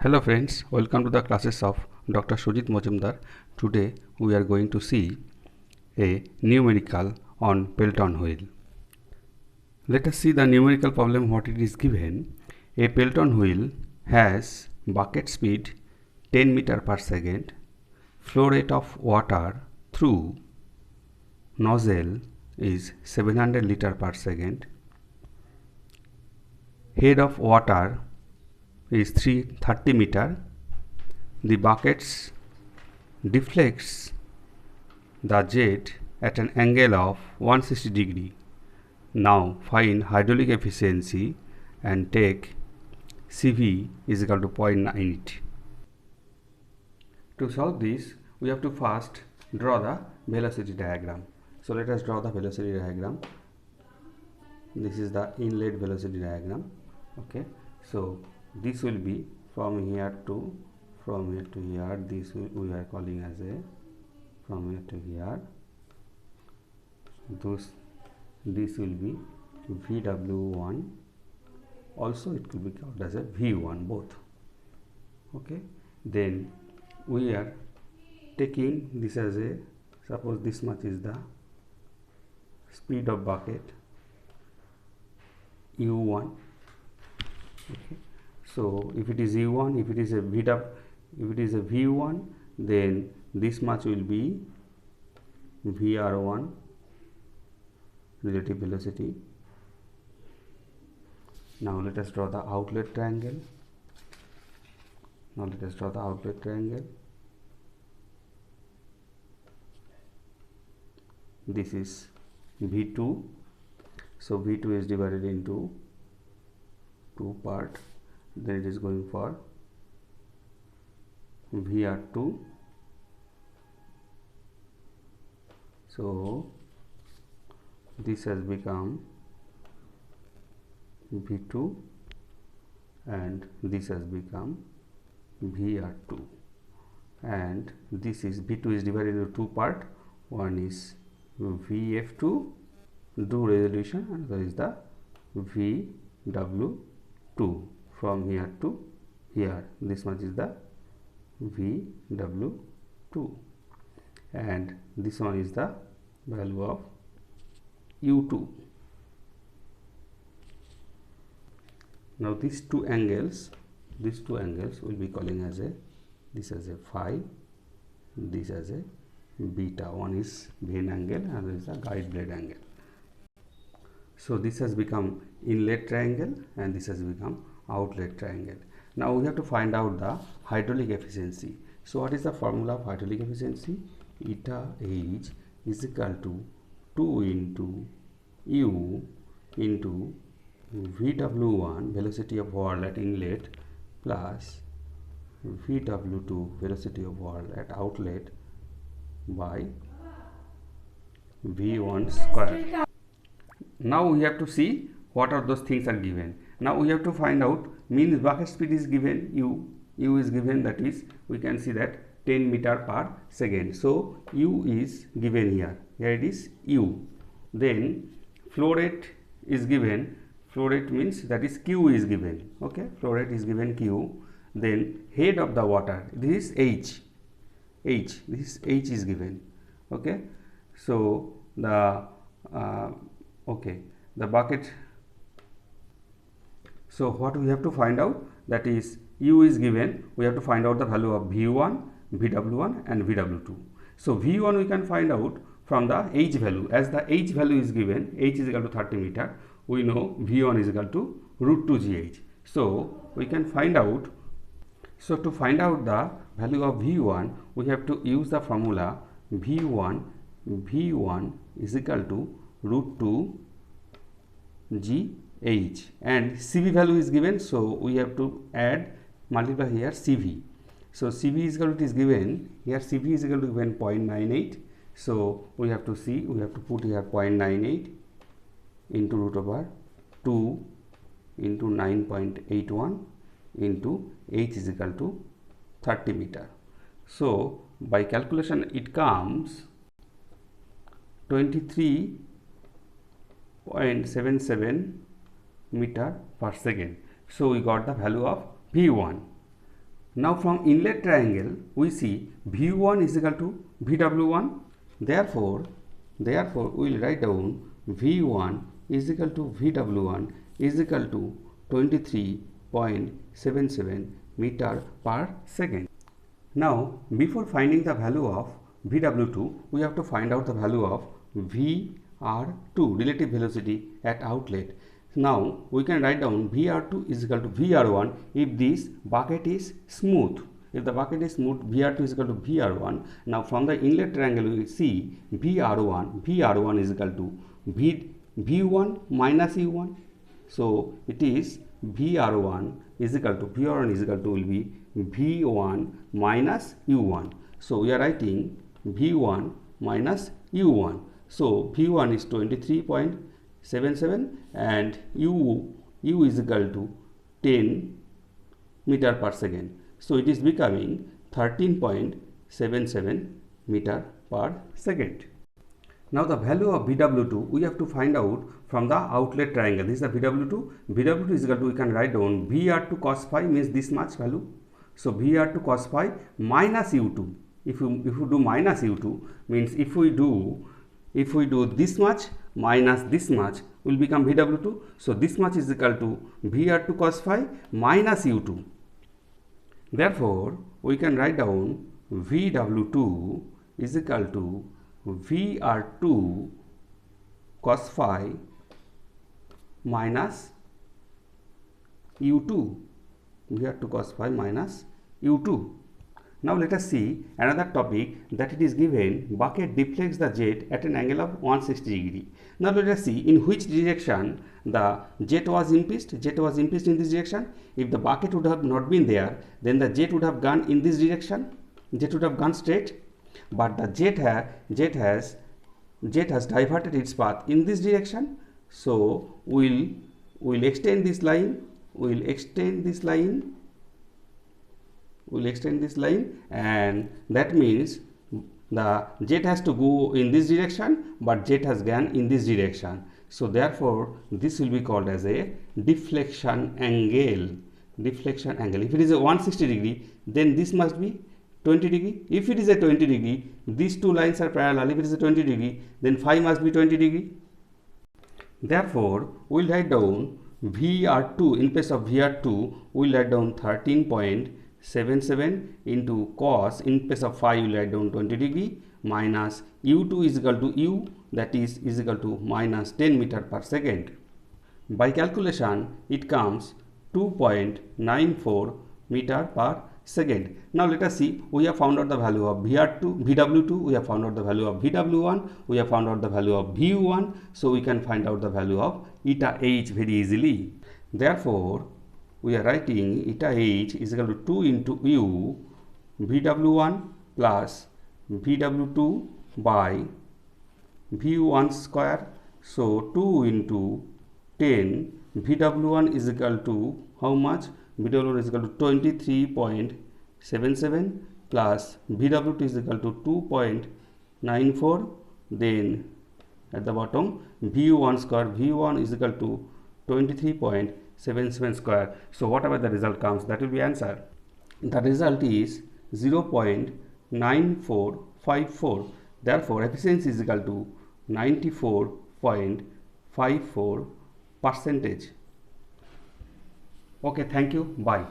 Hello friends, welcome to the classes of Dr. Sujit Mojumdar. Today we are going to see a numerical on Pelton wheel. Let us see the numerical problem what it is given. A Pelton wheel has bucket speed 10 meter per second, flow rate of water through nozzle is 700 liter per second, head of water is 330 meter. The buckets deflects the jet at an angle of 160 degree. Now find hydraulic efficiency and take CV is equal to 0.98. To solve this, we have to first draw the velocity diagram. So let us draw the velocity diagram. This is the inlet velocity diagram. Okay, so this will be from here to here. This we are calling as a from here to here. This will be VW1. Also it could be called as a V1 both. Okay, then we are taking this as a, suppose this much is the speed of bucket U1. Okay, so if it is U1, if it is a V1, then this much will be VR1 relative velocity. Now let us draw the outlet triangle. This is V2. So V2 is divided into two part. Then it is going for VR2. So this has become V2 and this has become VR2, and this is V2 is divided into two part. One is VF2 do resolution and there is the VW2 from here to here. This much is the VW2 and this one is the value of U2. Now these two angles will be calling as a, this as a phi, this as a beta. One is vane angle and other is the guide blade angle. So this has become inlet triangle and this has become outlet triangle. Now we have to find out the hydraulic efficiency. So what is the formula of hydraulic efficiency? Eta H is equal to 2 into U into VW1 velocity of whirl at inlet plus VW2 velocity of whirl at outlet by V1 square. Now we have to see what are those things are given. Now we have to find out, means bucket speed is given, U is given, that is we can see that 10 meter per second. So U is given here it is U. Then flow rate is given, flow rate means that is Q is given. Okay, flow rate is given Q. Then head of the water, this is H, this H is given. Okay, so the the bucket. So what we have to find out, that is U is given, we have to find out the value of V1, VW1 and VW2. So V1 we can find out from the H value, as the H value is given, H is equal to 30 meter, we know V1 is equal to root 2 GH. So we can find out, so to find out the value of V1 we have to use the formula V1 is equal to root 2 GH and CV value is given, so we have to multiply here CV. So CV is equal to, is given here, CV is equal to given 0.98. So we have to put here 0.98 into root over 2 into 9.81 into H is equal to 30 meter. So by calculation it comes 23.77 meter per second. So we got the value of V1. Now from inlet triangle we see V1 is equal to VW1. Therefore we will write down V1 is equal to VW1 is equal to 23.77 meter per second. Now before finding the value of VW2, we have to find out the value of VR2, relative velocity at outlet. Now we can write down VR2 is equal to VR1 if this bucket is smooth. If the bucket is smooth, VR2 is equal to VR1. Now from the inlet triangle we see VR1 is equal to V1 minus U1. So it is VR1 is equal to will be V1 minus U1. So we are writing V1 minus U1. So V1 is 23.77 and U is equal to 10 meter per second. So it is becoming 13.77 meter per second. Now the value of VW2 we have to find out from the outlet triangle. This is the VW2. VW2 is equal to, we can write down VR2 cos phi means this much value. So VR2 cos phi minus U2. If you do minus U2 means if we do this much minus this much will become VW2. So this much is equal to VR2 cos phi minus U2. Therefore we can write down VW2 is equal to VR2 cos phi minus U2. VR2 cos phi minus U2. Now let us see another topic, that it is given bucket deflects the jet at an angle of 160 degree. Now let us see in which direction the jet was impinged. Jet was impinged in this direction. If the bucket would have not been there, then the jet would have gone in this direction. Jet would have gone straight. But the jet has diverted its path in this direction. So we'll extend this line. We'll extend this line, and that means the jet has to go in this direction, but jet has gone in this direction. So therefore this will be called as a deflection angle. Deflection angle. If it is a 160 degree, then this must be 20 degree. If it is a 20 degree, these two lines are parallel. If it is a 20 degree, then phi must be 20 degree. Therefore we will write down VR2, in place of VR2 we will write down 13.77 into cos, in place of phi we will write down 20 degree, minus U2 is equal to U, that is equal to minus 10 meter per second. By calculation it comes 2.94 meter per second. Now let us see, we have found out the value of VW2, we have found out the value of VW1, we have found out the value of VU1, so we can find out the value of eta h very easily. Therefore we are writing eta h is equal to 2 into U VW1 plus VW2 by VU1 square. So 2 into 10, VW1 is equal to how much? VW1 is equal to 23.77 plus VW2 is equal to 2.94. Then at the bottom VU1 square, VU1 is equal to 23.77 square. So whatever the result comes, that will be answer. The result is 0.9454. Therefore efficiency is equal to 94.54%. Okay, thank you. Bye.